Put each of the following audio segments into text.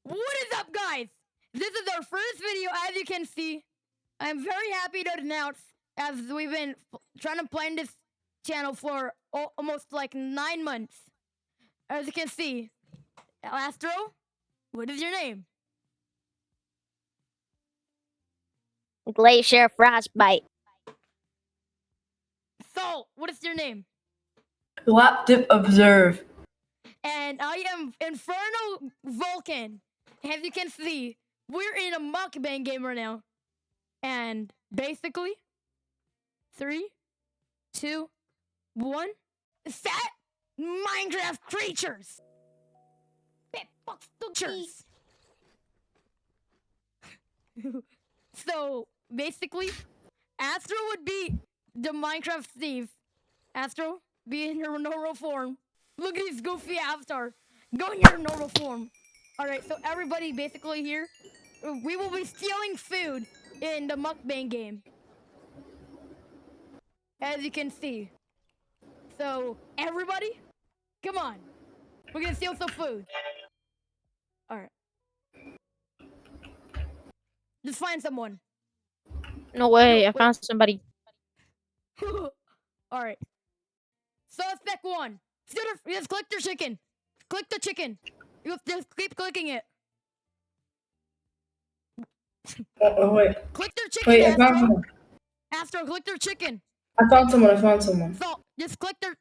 What is up, guys? This is our first video, as you can see. I'm very happy to announce, as we've been trying to plan this channel for almost like 9 months. As you can see, Astro, what is your name? Glacier Frostbite. Salt, what is your name? Laptip Observe. And I am Inferno Vulcan. As you can see, we're in a mukbang game right now. And basically, 3, 2, 1, set Minecraft creatures. Creatures. So basically, Astro would be the Minecraft Steve. Astro, be in your normal form. Look at his goofy avatar. Go in your normal form. Alright, so everybody basically here, we will be stealing food in the mukbang game. As you can see. So, everybody, come on. We're gonna steal some food. Alright. Just find someone. No way, No, I found somebody. Alright. Suspect 1. Just click the chicken. Click the chicken. You just keep clicking it. Oh, wait. Click their chicken, Wait, I found Astro. someone. Astro, click their chicken. I found someone. So, just click their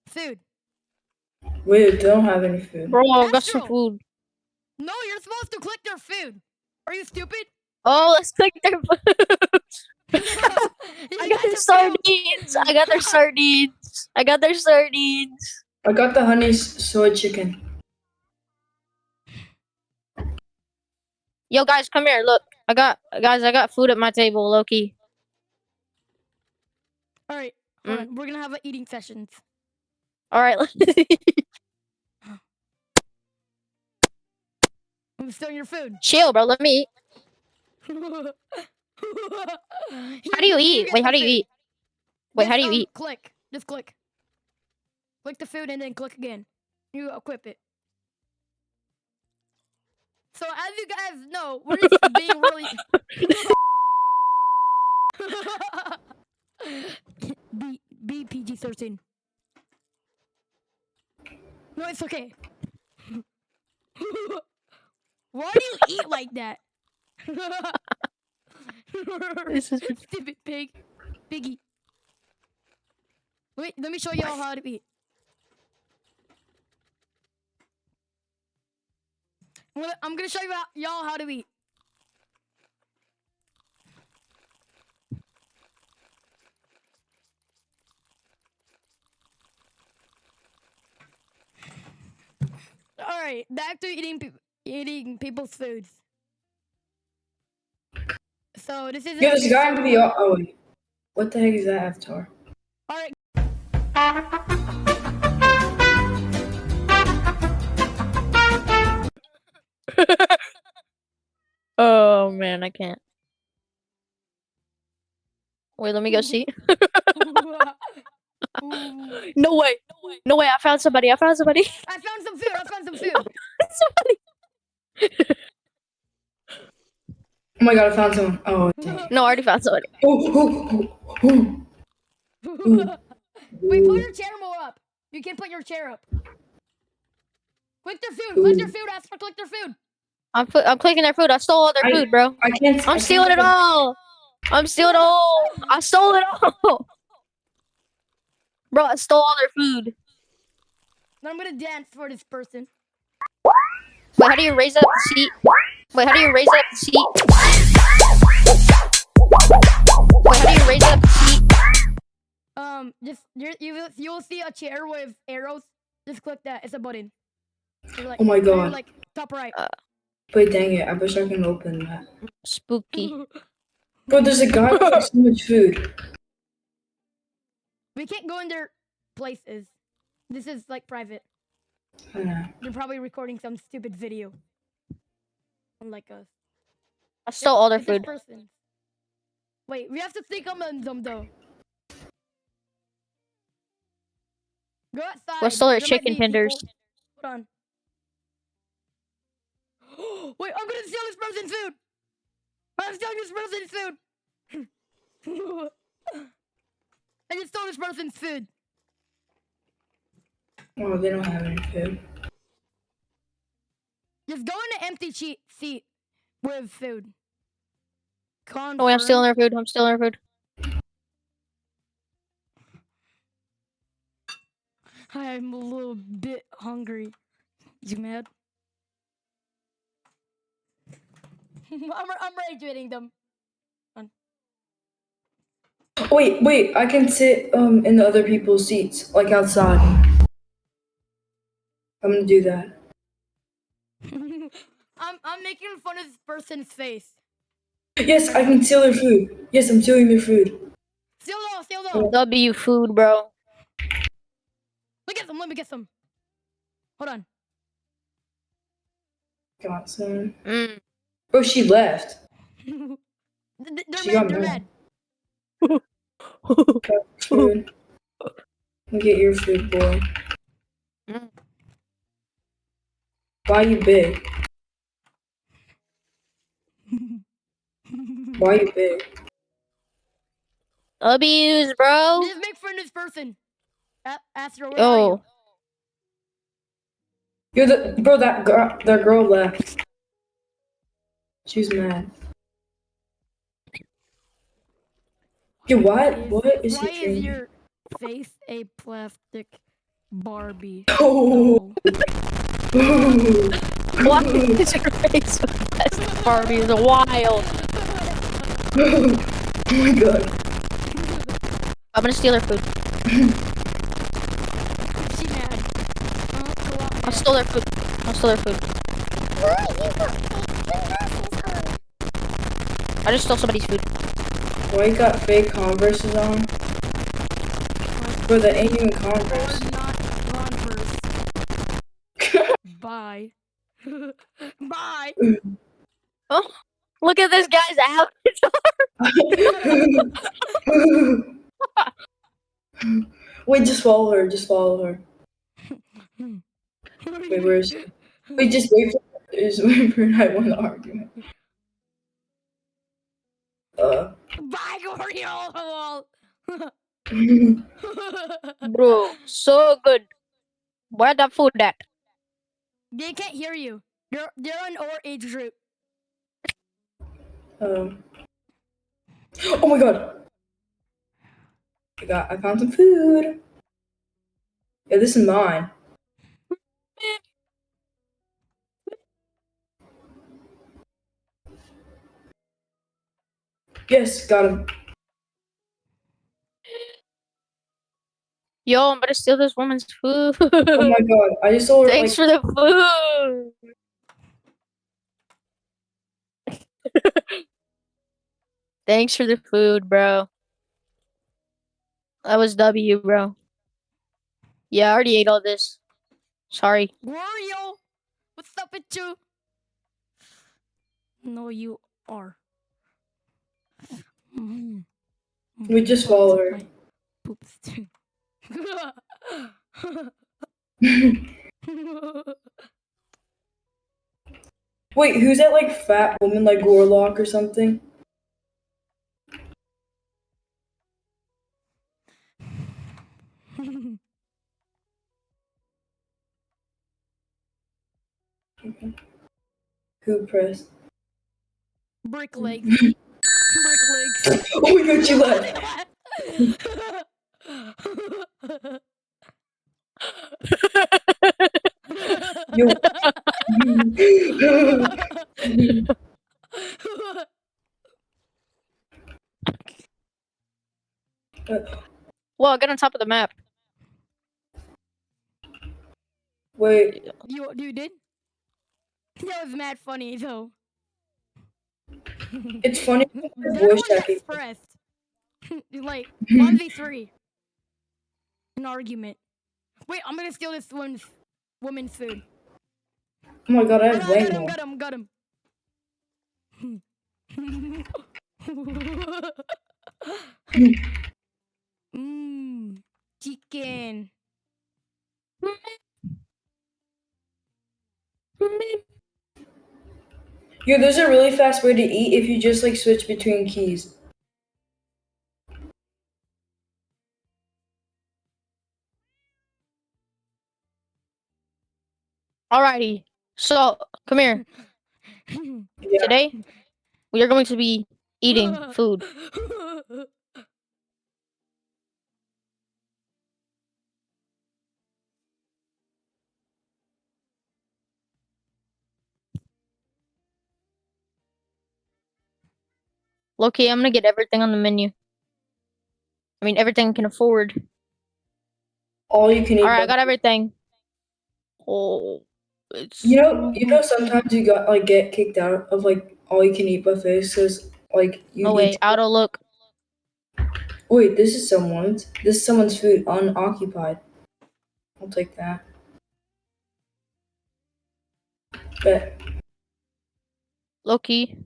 food. Wait, they don't have any food. Bro, I got some Astro. food. No, you're supposed to click their food. Are you stupid? Oh, let's click their food. I got their sardines. I got their sardines. I got their sardines. I got the honey soy chicken. Yo, guys, come here. Look, I got food at my table, Loki. Alright, hold on. We're gonna have an eating sessions. All right. I'm stealing your food. Chill, bro. Let me eat. How do you eat? Wait, how do you eat? Wait, how do you eat? Click. Just click. Click the food and then click again. You equip it. So as you guys know, we're just being really be PG-13. No, it's okay. Why do you eat like that? This is Stupid piggy. Wait, let me show y'all how to eat. I'm gonna show y'all how to eat. All right, back to eating people's foods. So this is. Yo, there's a guy in the oh wait. What the heck is that avatar? All right. Oh man, I can't. Wait, let me go see. No way. No way. I found somebody. I found some food. Somebody. Oh my god, I found someone. Oh, dang. No, I already found somebody. Wait, put your chair more up. You can put your chair up. Click their food. Click their food. Ask for click their food. I'm clicking their food. I stole all their food, bro. I can't. I'm stealing it all. I'm stealing it all. I stole it all. Bro, I stole all their food. Now I'm gonna dance for this person. Wait, how do you raise up the seat? Wait, how do you raise up the seat? Wait, how do you raise up the seat? Just you'll see a chair with arrows. Just click that. It's a button. Like, Oh my god. Like top right. Wait, dang it. I wish I can open that. Spooky. Bro, there's a guy with like, so much food. We can't go in their places. This is like private. I know. They're probably recording some stupid video. Unlike us. I stole all their It's this food. person. Wait, we have to think on them though. Go outside. I stole their There might chicken be tenders. people- Hold on. Wait, I'm gonna steal this person's food. I'm stealing this person's food. I just stole this person's food. Oh, they don't have any food. Just go in an empty seat with food. Confirm. Oh, wait, I'm stealing their food. I'm stealing their food. I'm a little bit hungry. You mad? I'm rage-baiting them. Wait, I can sit in the other people's seats, like outside. I'm gonna do that. I'm making fun of this person's face. Yes, I can steal their food. Yes, I'm stealing their food. Steal though, steal though. W food, bro. Let me get some. Hold on. Got some. Mm. Bro, she left. They're She mad, got they're mad. mad. Got food. Let me get your food, boy. Mm. Why you big? Why you big? W's, bro. Just make friend this person. Astro, where are Oh. You're the bro. That girl left. She's mad. Yeah, what? What is Why he is drinking? your face a plastic Barbie? Oh. doll? Why is your face with plastic Barbie? Is wild. Oh my god. I'm gonna steal their food. She mad. Go out, I'll mad. steal their food. I'll steal their food. I just stole somebody's food. Why you got fake Converses on? Bro, that ain't even Converse. Or not Converse. Bye. Bye. Oh, look at this guy's outfit. Wait, just follow her. Just follow her. Wait, where is she? Wait, just wait for her. I want to argument. Bye, Gordio. Bro, so good. Where the food at? They can't hear you. They're on our age group. Oh my god. I found some food. Yeah, this is mine. Yes, got him. Yo, I'm gonna steal this woman's food. Oh my god, I just saw her Thanks like. for the food. Thanks for the food, bro. That was W, bro. Yeah, I already ate all this. Sorry. Wario, what's up with you? No, you are. Mm. We just follow her. My poops too. Wait, who's that like fat woman like Gorlock or something? Who pressed? Brick legs. Brick legs. Oh my god, she left. Yo. Well, get on top of the map. Wait, You did? That was mad funny though. it's funny. That Voice was checking. expressed. Like 1v3. An argument. Wait, I'm gonna steal this woman's food. Oh my god, I have Oh, no, way got him, more. got him. Mmm, chicken. Yo, there's a really fast way to eat if you just like switch between keys. Alrighty. So, come here. Yeah. Today, we are going to be eating food. Loki, I'm gonna get everything on the menu. I mean, everything I can afford. All you can eat. Alright, I got everything. Oh, it's You know, sometimes you got like get kicked out of like all you can eat buffets because like you Oh need. wait, auto look. Wait, this is someone's. This is someone's food unoccupied. I'll take that. Bet. Loki.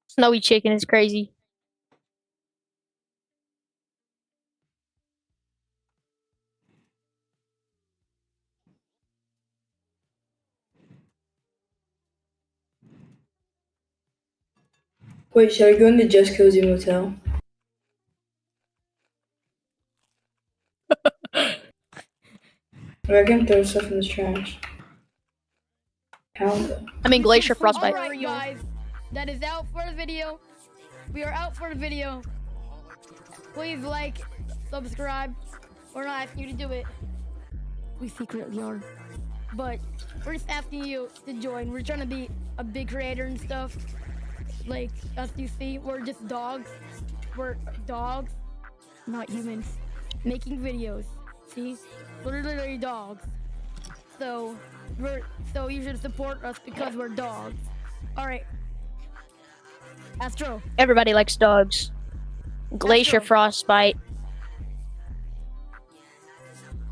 Snowy chicken is crazy. Wait, should I go in the Just Cozy Motel? Or I can throw stuff in the trash. How though? I mean, Glacier All Frostbite. right, guys, that is out for the video. We are out for the video. Please like, subscribe. We're not asking you to do it. We secretly are, but we're just asking you to join. We're trying to be a big creator and stuff. Like, as you see, we're just dogs. We're dogs, not humans, making videos. See, we're literally dogs. So you should support us because we're dogs. All right, Astro. Everybody likes dogs. Glacier Astro. Frostbite.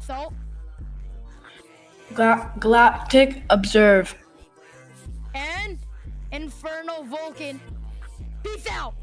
Salt Galactic Observe. and Inferno Vulcan. Peace out.